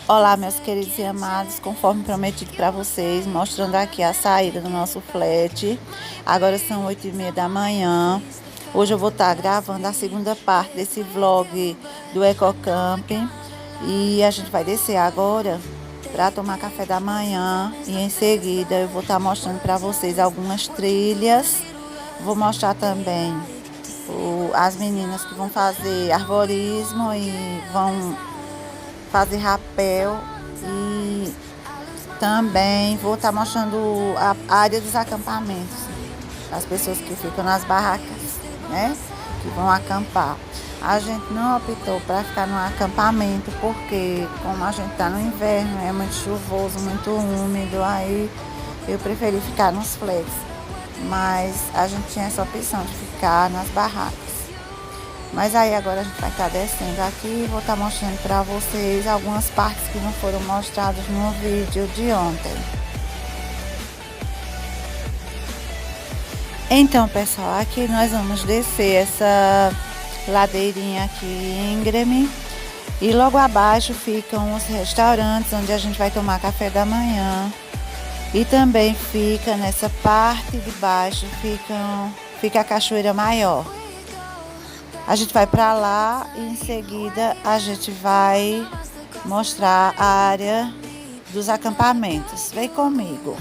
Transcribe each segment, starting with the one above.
Olá, meus queridos e amados, conforme prometido para vocês, mostrando aqui a saída do nosso flat. Agora são 8h30 da manhã. Hoje eu vou estar gravando a segunda parte desse vlog do Ecocamping. E a gente vai descer agora para tomar café da manhã. E em seguida eu vou estar mostrando para vocês algumas trilhas. Vou mostrar também as meninas que vão fazer arborismo e vão fazer rapel, e também vou estar mostrando a área dos acampamentos, as pessoas que ficam nas barracas, né, que vão acampar. A gente não optou para ficar no acampamento porque, como a gente está no inverno, é muito chuvoso, muito úmido, aí eu preferi ficar nos flats, mas a gente tinha essa opção de ficar nas barracas. Mas aí agora a gente vai estar descendo aqui e vou estar mostrando para vocês algumas partes que não foram mostradas no vídeo de ontem. Então, pessoal, aqui nós vamos descer essa ladeirinha aqui íngreme. E logo abaixo ficam os restaurantes onde a gente vai tomar café da manhã. E também fica nessa parte de baixo, fica a Cachoeira maior. A gente vai para lá e em seguida a gente vai mostrar a área dos acampamentos. Vem comigo.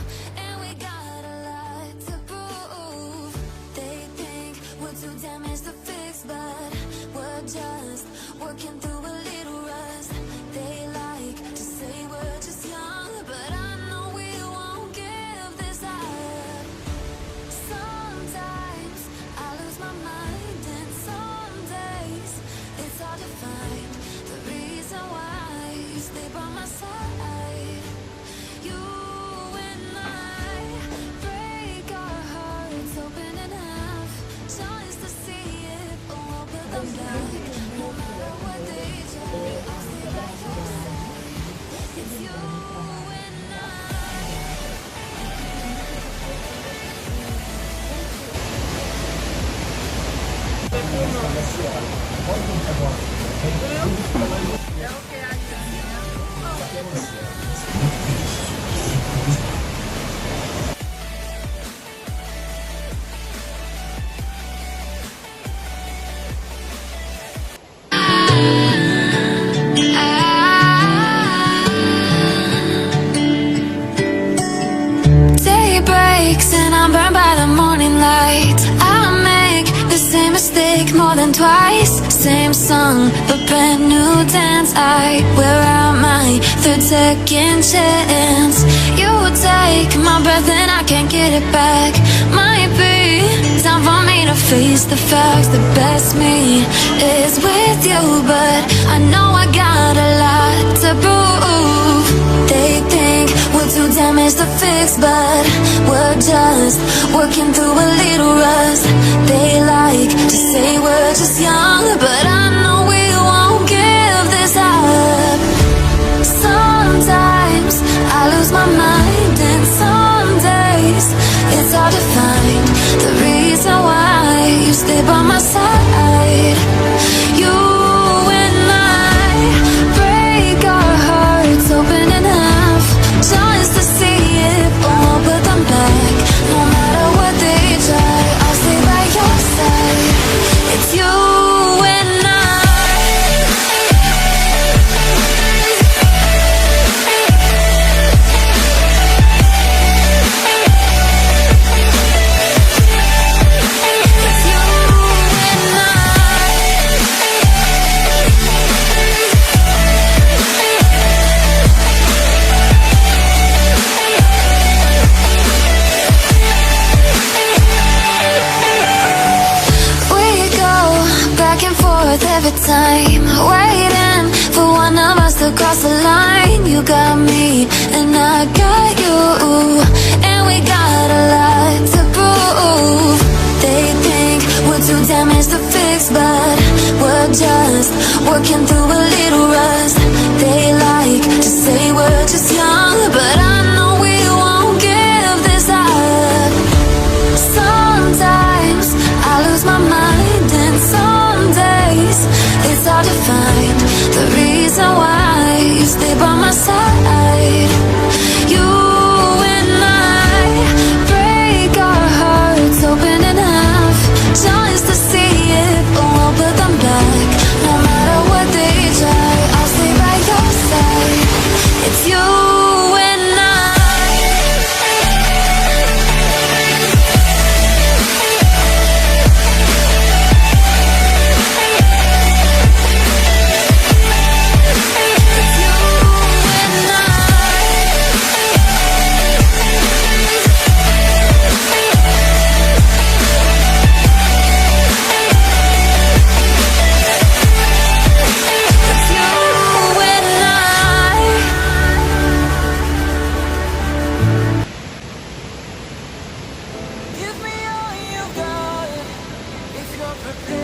And I'm burned by the morning light. I make the same mistake more than twice. Same song, but brand new dance. I wear out my third second chance. You take my breath and I can't get it back. Might be time for me to face the facts. The best me is with you, but I know I got a lot to prove. They think we're too damaged to fix, but we're just working through a little rust. They like to say we're just young, but I know we won't give this up. Sometimes I lose my mind, and some days it's hard to find the reason why you stay by my side. You and I break our hearts open in half just to see it, but won't put them back. No matter what they try, I'll stay by your side. It's you and I. It's you and I. We go back and forth every time, waiting for one of us to cross the line. You got me and I got you, and we got a lot to prove. They think we're too damaged to fix, but we're just working through a little rust. They like to say we're just young, but I know we won't give this up. Sometimes I lose my mind, and some days it's hard to find the reason why nothing